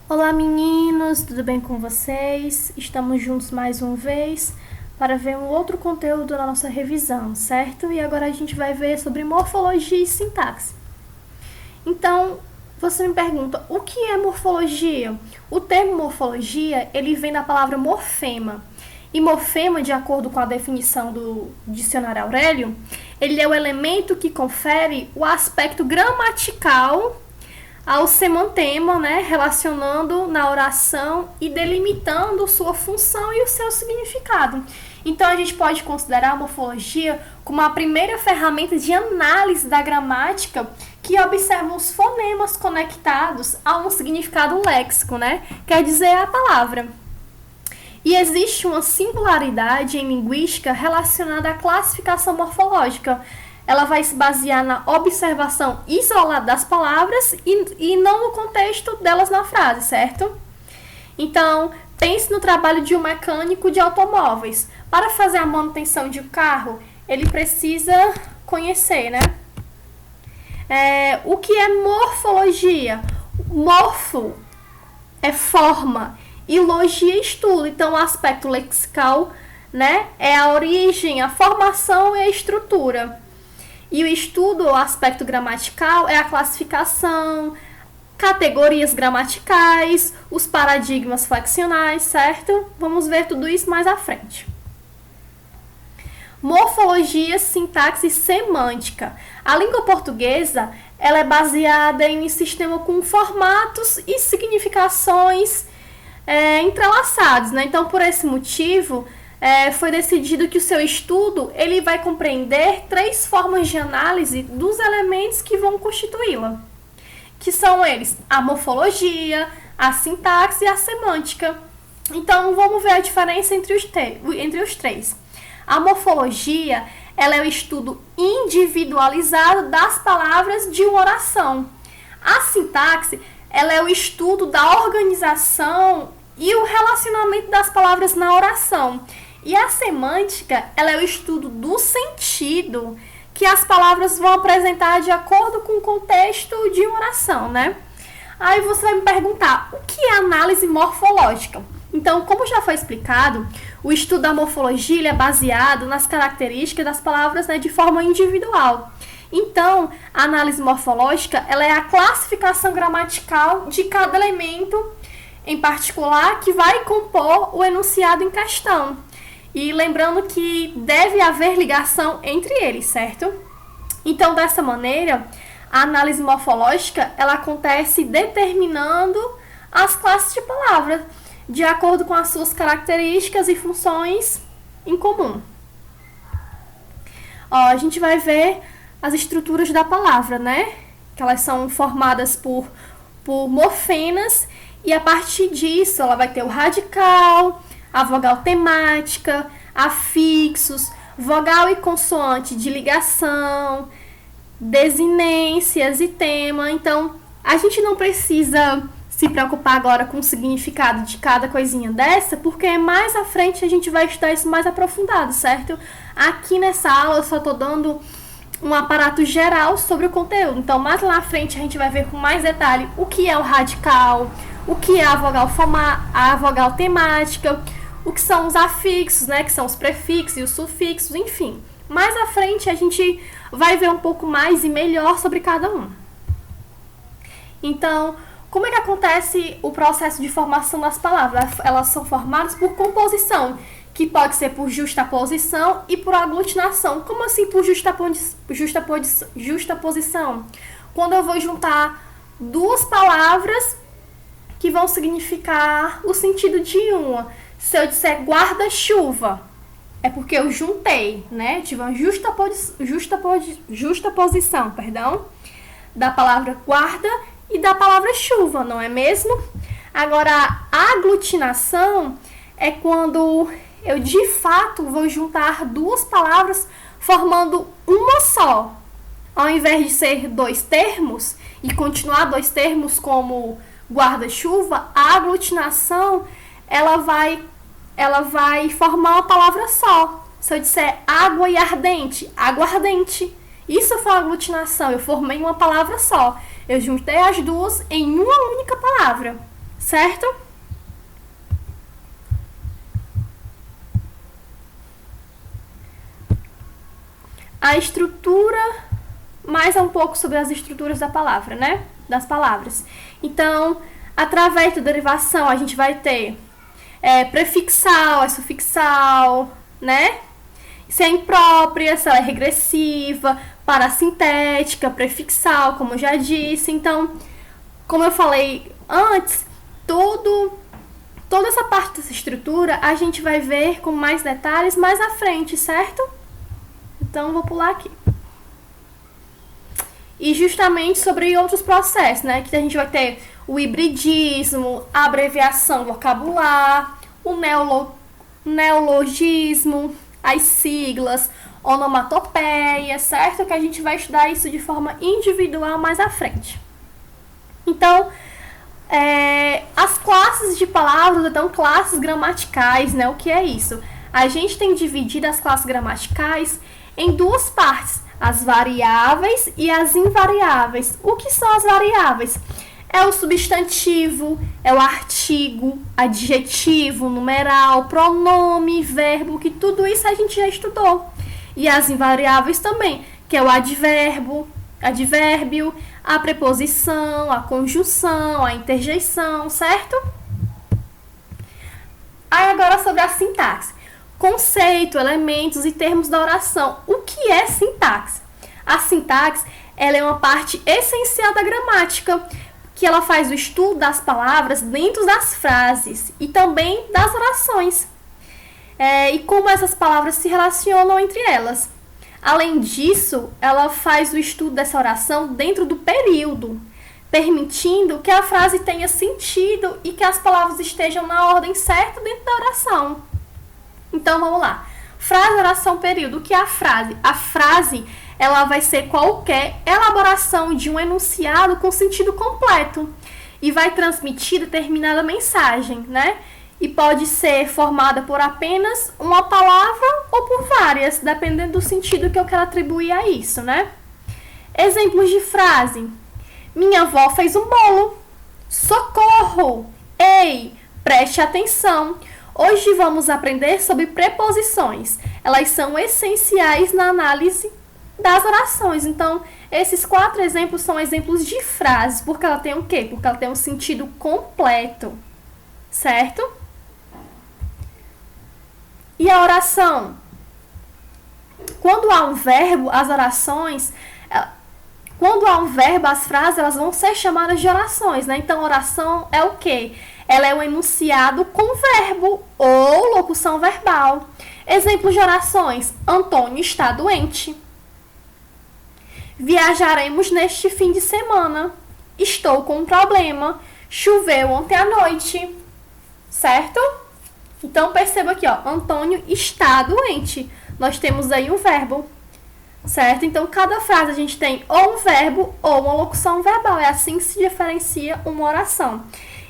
Olá meninos, tudo bem com vocês? Estamos juntos mais uma vez para ver um outro conteúdo da nossa revisão, certo? E agora a gente vai ver sobre morfologia e sintaxe. Então, você me pergunta, o que é morfologia? O termo morfologia, ele vem da palavra morfema. E morfema, de acordo com a definição do dicionário Aurélio, ele é o elemento que confere o aspecto gramatical ao semantema, né, relacionando na oração e delimitando sua função e o seu significado. Então, a gente pode considerar a morfologia como a primeira ferramenta de análise da gramática que observa os fonemas conectados a um significado léxico, né? Quer dizer, a palavra. E existe uma singularidade em linguística relacionada à classificação morfológica. Ela vai se basear na observação isolada das palavras e não no contexto delas na frase, certo? Então, pense no trabalho de um mecânico de automóveis. Para fazer a manutenção de um carro, ele precisa conhecer, né? O que é morfologia? Morfo é forma e logia é estudo. Então, o aspecto lexical, né, é a origem, a formação e a estrutura. E o estudo, o aspecto gramatical, é a classificação, categorias gramaticais, os paradigmas flexionais, certo? Vamos ver tudo isso mais à frente. Morfologia, sintaxe e semântica. A língua portuguesa, ela é baseada em um sistema com formatos e significações entrelaçados, né? Então, por esse motivo, foi decidido que o seu estudo ele vai compreender 3 formas de análise dos elementos que vão constituí-la, que são eles a morfologia, a sintaxe e a semântica. Então, vamos ver a diferença entre os 3. A morfologia ela é o estudo individualizado das palavras de uma oração. A sintaxe ela é o estudo da organização e o relacionamento das palavras na oração. E a semântica, ela é o estudo do sentido que as palavras vão apresentar de acordo com o contexto de uma oração, né? Aí você vai me perguntar, o que é análise morfológica? Então, como já foi explicado, o estudo da morfologia ele é baseado nas características das palavras, né, de forma individual. Então, a análise morfológica ela é a classificação gramatical de cada elemento em particular que vai compor o enunciado em questão. E lembrando que deve haver ligação entre eles, certo? Então, dessa maneira, a análise morfológica ela acontece determinando as classes de palavras de acordo com as suas características e funções em comum. A gente vai ver as estruturas da palavra, né? Que elas são formadas por morfemas e a partir disso ela vai ter o radical, a vogal temática, afixos, vogal e consoante de ligação, desinências e tema. Então, a gente não precisa se preocupar agora com o significado de cada coisinha dessa, porque mais à frente a gente vai estudar isso mais aprofundado, certo? Aqui nessa aula eu só estou dando um aparato geral sobre o conteúdo. Então, mais lá na frente a gente vai ver com mais detalhe o que é o radical, o que é a vogal temática, o que são os afixos, né, que são os prefixos e os sufixos, enfim. Mais à frente a gente vai ver um pouco mais e melhor sobre cada um. Então, como é que acontece o processo de formação das palavras? Elas são formadas por composição, que pode ser por justaposição e por aglutinação. Como assim por justaposição? Quando eu vou juntar 2 palavras que vão significar o sentido de uma. Se eu disser guarda-chuva, é porque eu juntei, né? Tive uma justaposição, da palavra guarda e da palavra chuva, não é mesmo? Agora, a aglutinação é quando eu, de fato, vou juntar 2 palavras formando uma só. Ao invés de ser 2 termos e continuar 2 termos como guarda-chuva, a aglutinação ela vai formar uma palavra só. Se eu disser água e ardente, aguardente. Isso foi aglutinação, eu formei uma palavra só. Eu juntei as duas em uma única palavra. certo? A estrutura, mais um pouco sobre as estruturas da palavra, né? Das palavras. Então, através da derivação, a gente vai ter prefixal, sufixal, né? Se é imprópria, se ela é regressiva, parassintética, prefixal, como eu já disse. Então, como eu falei antes, toda essa parte dessa estrutura a gente vai ver com mais detalhes mais à frente, certo? Então, vou pular aqui. E justamente sobre outros processos, né? Que a gente vai ter o hibridismo, a abreviação vocabular, o neologismo, as siglas, onomatopeia, certo? Que a gente vai estudar isso de forma individual mais à frente. Então, as classes de palavras, então classes gramaticais, né? O que é isso? A gente tem dividido as classes gramaticais em duas partes, as variáveis e as invariáveis. O que são as variáveis? É o substantivo, é o artigo, adjetivo, numeral, pronome, verbo, que tudo isso a gente já estudou. E as invariáveis também, que é o advérbio, a preposição, a conjunção, a interjeição, certo? Aí agora sobre a sintaxe. Conceito, elementos e termos da oração. O que é sintaxe? A sintaxe, ela é uma parte essencial da gramática, que ela faz o estudo das palavras dentro das frases e também das orações. E como essas palavras se relacionam entre elas. Além disso, ela faz o estudo dessa oração dentro do período, permitindo que a frase tenha sentido e que as palavras estejam na ordem certa dentro da oração. Então, vamos lá. Frase, oração, período. O que é a frase? A frase, ela vai ser qualquer elaboração de um enunciado com sentido completo e vai transmitir determinada mensagem, né? E pode ser formada por apenas uma palavra ou por várias, dependendo do sentido que eu quero atribuir a isso, né? Exemplos de frase. Minha avó fez um bolo. Socorro! Ei, preste atenção. Hoje vamos aprender sobre preposições. Elas são essenciais na análise das orações. Então, esses 4 exemplos são exemplos de frases, porque ela tem o quê? Porque ela tem um sentido completo, certo? E a oração? Quando há um verbo, as orações... Quando há um verbo, as frases elas vão ser chamadas de orações, né? Então, oração é o quê? Ela é um enunciado com verbo ou locução verbal. Exemplos de orações. Antônio está doente. Viajaremos neste fim de semana. Estou com um problema. Choveu ontem à noite. Certo? Então, perceba aqui, ó. Antônio está doente. Nós temos aí um verbo. Certo? Então, cada frase a gente tem ou um verbo ou uma locução verbal. É assim que se diferencia uma oração.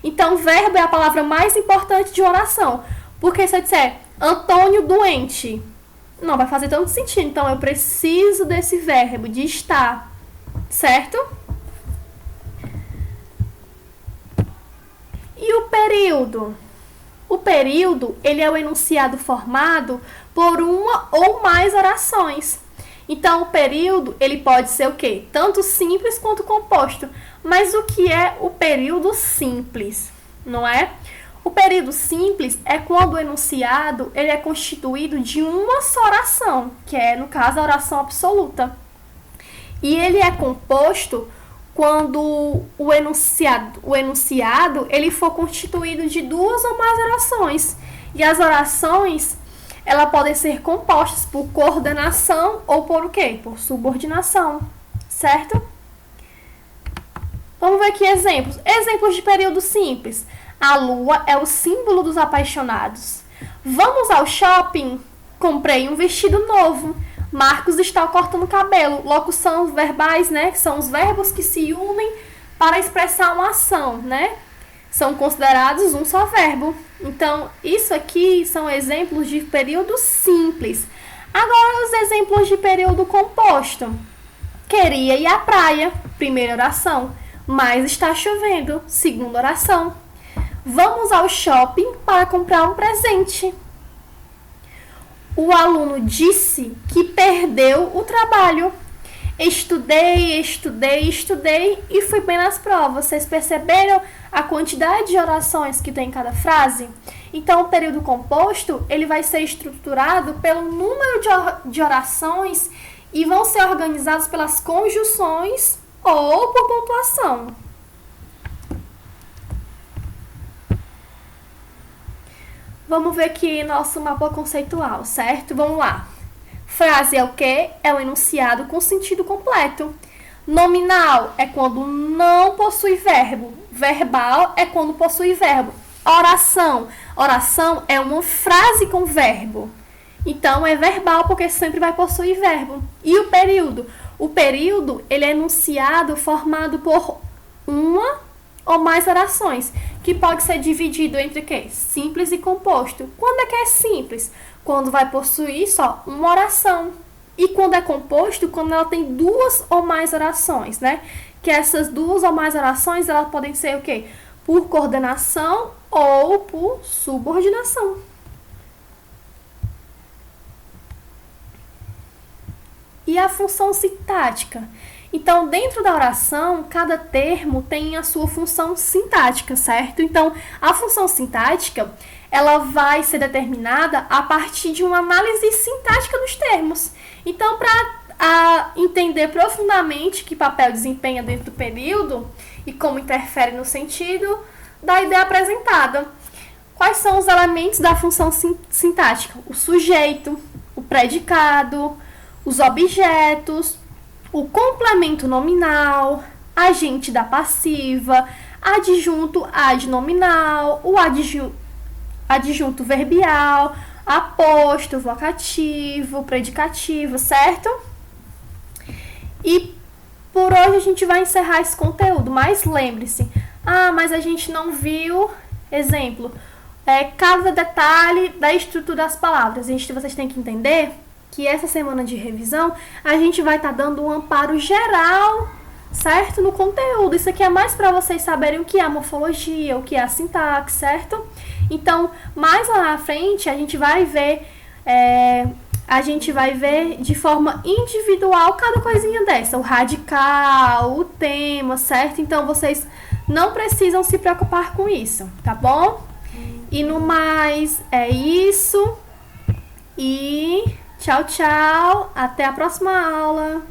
Então, verbo é a palavra mais importante de oração. Porque se eu disser Antônio doente, não vai fazer tanto sentido. Então, eu preciso desse verbo, de estar. Certo? E o período? O período, ele é o enunciado formado por uma ou mais orações. Então, o período, ele pode ser o quê? Tanto simples quanto composto. Mas o que é o período simples? Não é? O período simples é quando o enunciado ele é constituído de uma só oração, que é, no caso, a oração absoluta. E ele é composto quando o enunciado ele for constituído de 2 ou mais orações. E as orações... elas podem ser compostas por coordenação ou por o quê? Por subordinação, certo? Vamos ver aqui exemplos. Exemplos de período simples. A lua é o símbolo dos apaixonados. Vamos ao shopping? Comprei um vestido novo. Marcos está cortando cabelo. Locução verbais, né? Que são os verbos que se unem para expressar uma ação, né? São considerados um só verbo. Então, isso aqui são exemplos de período simples. Agora, os exemplos de período composto. Queria ir à praia, primeira oração. Mas está chovendo, segunda oração. Vamos ao shopping para comprar um presente. O aluno disse que perdeu o trabalho. Estudei e fui bem nas provas. Vocês perceberam a quantidade de orações que tem em cada frase? Então, o período composto, ele vai ser estruturado pelo número de orações e vão ser organizados pelas conjunções ou por pontuação. Vamos ver aqui nosso mapa conceitual, certo? Vamos lá. Frase é o quê? É o enunciado com sentido completo. Nominal é quando não possui verbo. Verbal é quando possui verbo. Oração. Oração é uma frase com verbo. Então, é verbal porque sempre vai possuir verbo. E o período? O período, ele é enunciado formado por uma ou mais orações, que pode ser dividido entre quê? Simples e composto. Quando é que é simples? Quando vai possuir só uma oração. E quando é composto, quando ela tem duas ou mais orações, né? Que essas duas ou mais orações, elas podem ser o quê? Por coordenação ou por subordinação. E a função sintática? Então, dentro da oração, cada termo tem a sua função sintática, certo? Então, a função sintática, ela vai ser determinada a partir de uma análise sintática dos termos. Então, para entender profundamente que papel desempenha dentro do período e como interfere no sentido da ideia apresentada. Quais são os elementos da função sintática? O sujeito, o predicado, os objetos, o complemento nominal, agente da passiva, adjunto adnominal, o adjunto verbial, aposto, vocativo, predicativo, certo? E por hoje a gente vai encerrar esse conteúdo, mas lembre-se, mas a gente não viu, exemplo, cada detalhe da estrutura das palavras. Vocês têm que entender que essa semana de revisão a gente vai estar dando um amparo geral, certo? No conteúdo. Isso aqui é mais para vocês saberem o que é a morfologia, o que é a sintaxe, certo? Então, mais lá na frente, a gente vai ver de forma individual cada coisinha dessa. O radical, o tema, certo? Então, vocês não precisam se preocupar com isso, tá bom? E no mais, é isso. E tchau, tchau. Até a próxima aula.